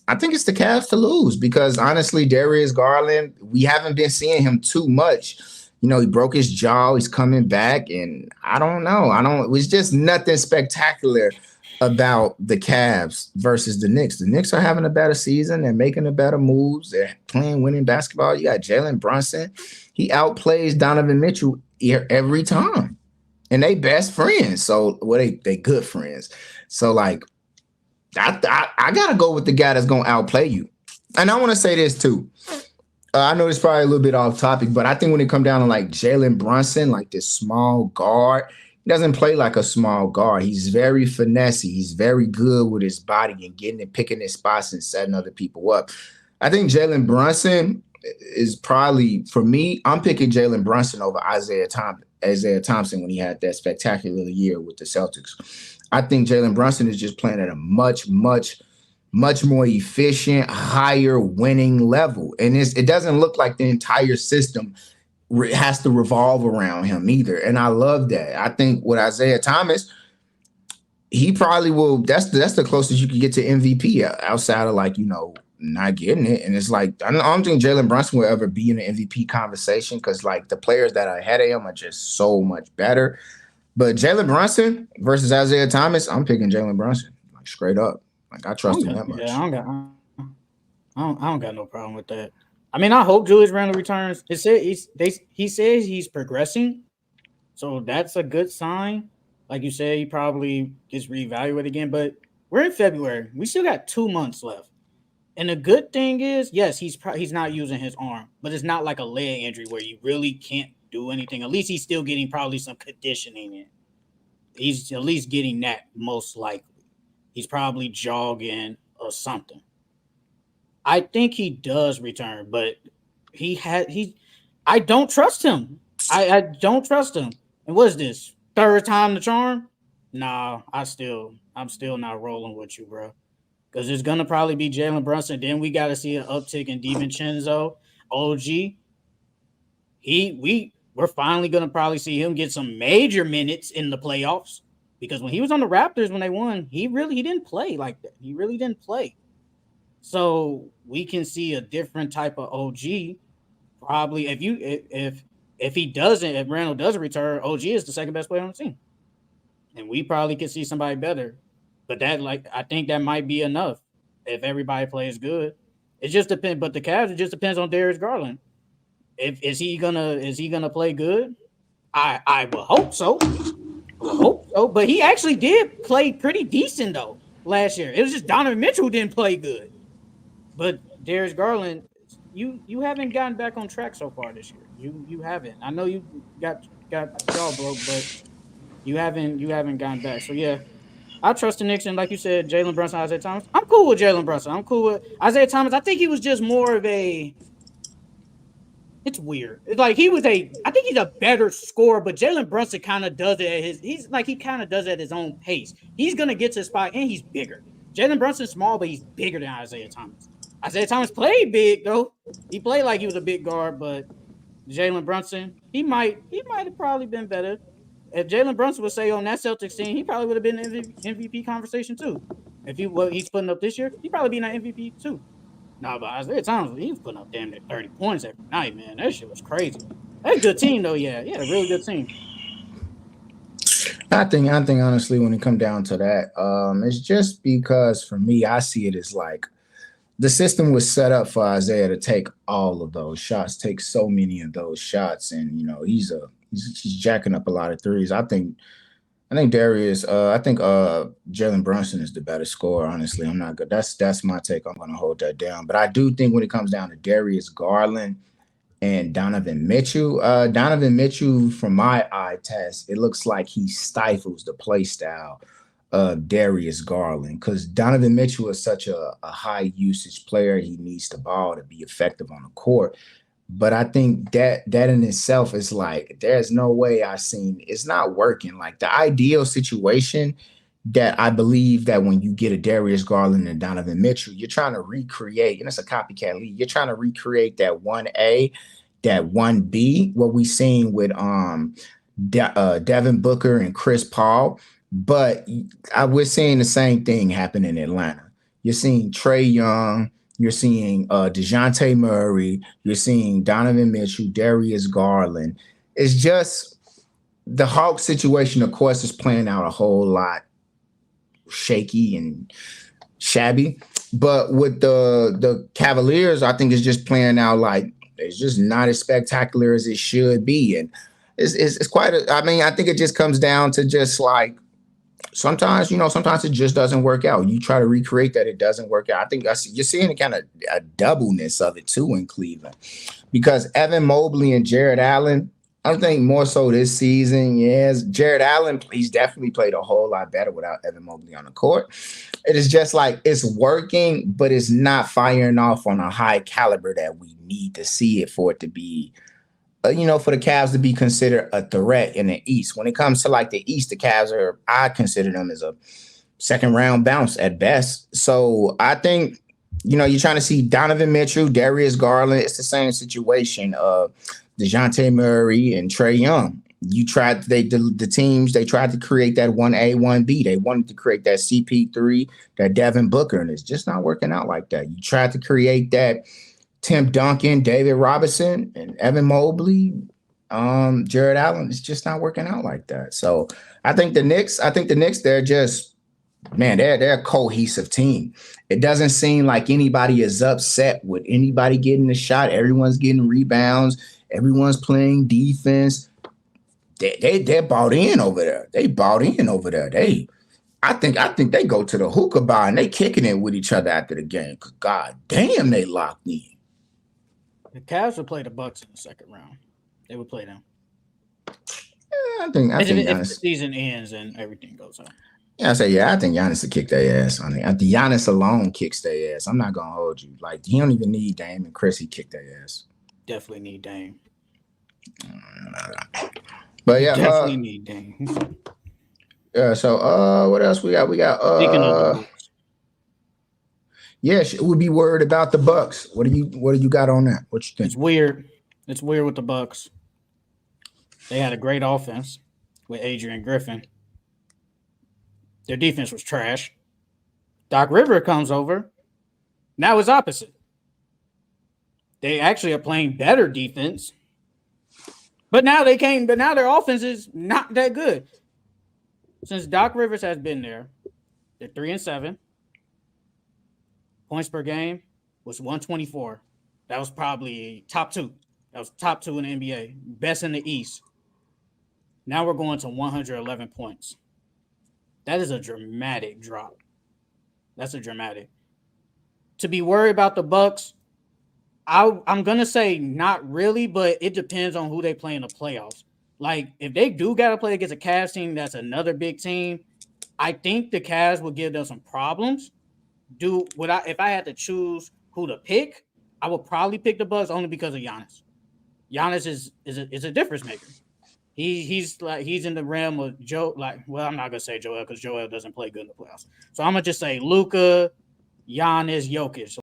I think it's the Cavs to lose because honestly, Darius Garland, we haven't been seeing him too much. He broke his jaw. He's coming back, and I don't know. It was just nothing spectacular about the Cavs versus the Knicks. The Knicks are having a better season. They're making the better moves. They're playing winning basketball. You got Jalen Brunson. He outplays Donovan Mitchell every time, and they best friends. So, they good friends. So, like, I gotta go with the guy that's gonna outplay you. And I want to say this too. I know it's probably a little bit off topic, but I think when it come down to like Jalen Brunson, like this small guard, he doesn't play like a small guard. He's very finessey. He's very good with his body and getting and picking his spots and setting other people up. I think Jalen Brunson is probably, for me, I'm picking Jalen Brunson over Isaiah Thompson when he had that spectacular year with the Celtics. I think Jalen Brunson is just playing at a much more efficient, higher winning level. And it doesn't look like the entire system has to revolve around him either. And I love that. I think with Isaiah Thomas, he probably will. That's the closest you can get to MVP outside of not getting it. And it's like, I don't think Jalen Brunson will ever be in the MVP conversation because like the players that are ahead of him are just so much better. But Jalen Brunson versus Isaiah Thomas, I'm picking Jalen Brunson, like straight up. Like I trust him that much. Yeah, I don't got no problem with that. I mean, I hope Julius Randle returns. He says he's progressing, so that's a good sign. Like you said, he probably gets reevaluated again. But we're in February. We still got 2 months left. And the good thing is, yes, he's not using his arm, but it's not like a leg injury where you really can't do anything. At least he's still getting probably some conditioning in. He's at least getting that most likely. He's probably jogging or something. I think he does return, but I don't trust him. I don't trust him. And what is this? Third time the charm? Nah, I'm still not rolling with you, bro. Because it's gonna probably be Jalen Brunson. Then we got to see an uptick in DiVincenzo, OG. We're finally gonna probably see him get some major minutes in the playoffs. Because when he was on the Raptors when they won, he didn't play like that. He really didn't play. So we can see a different type of OG. Probably if Randall doesn't return, OG is the second best player on the team. And we probably could see somebody better. But I think that might be enough if everybody plays good. It just depends. But the Cavs, it just depends on Darius Garland. Is he gonna play good? I will hope so. But he actually did play pretty decent though last year. It was just Donovan Mitchell who didn't play good. But Darius Garland, you haven't gotten back on track so far this year. You haven't. I know you got jaw broke, but you haven't gotten back. So yeah, I trust the Knicks, and like you said, Jalen Brunson, Isaiah Thomas. I'm cool with Jalen Brunson. I'm cool with Isaiah Thomas. I think he was just more of a. It's weird. It's like I think he's a better scorer, but Jalen Brunson kind of does it at he kind of does it at his own pace. He's gonna get to his spot, and he's bigger. Jalen Brunson's small, but he's bigger than Isaiah Thomas. Isaiah Thomas played big though. He played like he was a big guard, but Jalen Brunson, he might have probably been better. If Jalen Brunson would say on that Celtics team, he probably would have been in the MVP conversation too. If what he's putting up this year, he'd probably be in that MVP too. No, but Isaiah Thomas, he was putting up damn near 30 points every night, man. That shit was crazy. That's a good team though, yeah. Yeah, a really good team. I think honestly, when it comes down to that, it's just because for me, I see it as like the system was set up for Isaiah to take all of those shots, take so many of those shots, and he's jacking up a lot of threes. I think Darius. I think Jalen Brunson is the better scorer. Honestly, I'm not good. That's my take. I'm going to hold that down. But I do think when it comes down to Darius Garland and Donovan Mitchell, from my eye test, it looks like he stifles the play style of Darius Garland because Donovan Mitchell is such a high usage player. He needs the ball to be effective on the court. But I think that in itself is like, there's no way I've seen it's not working. Like the ideal situation that I believe that when you get a Darius Garland and Donovan Mitchell, you're trying to recreate, and it's a copycat league. You're trying to recreate that 1A, that 1B, what we seen with Devin Booker and Chris Paul. But we're seeing the same thing happen in Atlanta. You're seeing Trey Young. You're seeing DeJounte Murray. You're seeing Donovan Mitchell, Darius Garland. It's just the Hawks situation, of course, is playing out a whole lot shaky and shabby. But with the Cavaliers, I think it's just playing out like it's just not as spectacular as it should be. And it's quite I mean, I think it just comes down to just like sometimes, sometimes it just doesn't work out. You try to recreate that, it doesn't work out. I think you're seeing a kind of a doubleness of it too in Cleveland because Evan Mobley and Jared Allen, I think more so this season. Yes, Jared Allen, he's definitely played a whole lot better without Evan Mobley on the court. It is just like it's working, but it's not firing off on a high caliber that we need to see it for it to be, for the Cavs to be considered a threat in the East. When it comes to like the East, the Cavs I consider them as a second round bounce at best. So I think, you're trying to see Donovan Mitchell, Darius Garland. It's the same situation of DeJounte Murray and Trey Young. The teams, they tried to create that 1A, 1B. They wanted to create that CP3, that Devin Booker, and it's just not working out like that. You tried to create that Tim Duncan, David Robinson, and Evan Mobley, Jared Allen. It's just not working out like that. So I think the Knicks, they're just, man, they're a cohesive team. It doesn't seem like anybody is upset with anybody getting a shot. Everyone's getting rebounds. Everyone's playing defense. They're bought in over there. I think they go to the hookah bar and they kicking it with each other after the game. Cause God damn, they locked in. The Cavs would play the Bucks in the second round. They would play them. Yeah, I think if the season ends and everything goes on. Yeah, I think Giannis will kick their ass. I mean, Giannis alone kicks their ass. I'm not gonna hold you. Like he don't even need Dame and Chris. He kicked their ass. Definitely need Dame. But yeah, definitely need Dame. Yeah. So what else we got? We got Speaking of the Bucks. Yeah, we'll be worried about the Bucks. What do you got on that? What you think? It's weird. It's weird with the Bucks. They had a great offense with Adrian Griffin. Their defense was trash. Doc Rivers comes over. Now it's opposite. They actually are playing better defense. But now their offense is not that good. Since Doc Rivers has been there, they're 3-7. Points per game was 124. That was probably top two. That was top two in the NBA. Best in the East. Now we're going to 111 points. That is a dramatic drop. That's a dramatic. To be worried about the Bucks, I'm going to say not really, but it depends on who they play in the playoffs. Like, if they do got to play against a Cavs team that's another big team, I think the Cavs will give them some problems. If I had to choose who to pick, I would probably pick the Bucks only because of Giannis. Giannis is a difference maker. He's in the realm of Joe. Like, well, I'm not gonna say Joel because Joel doesn't play good in the playoffs. So I'm gonna just say Luka, Giannis, Jokic.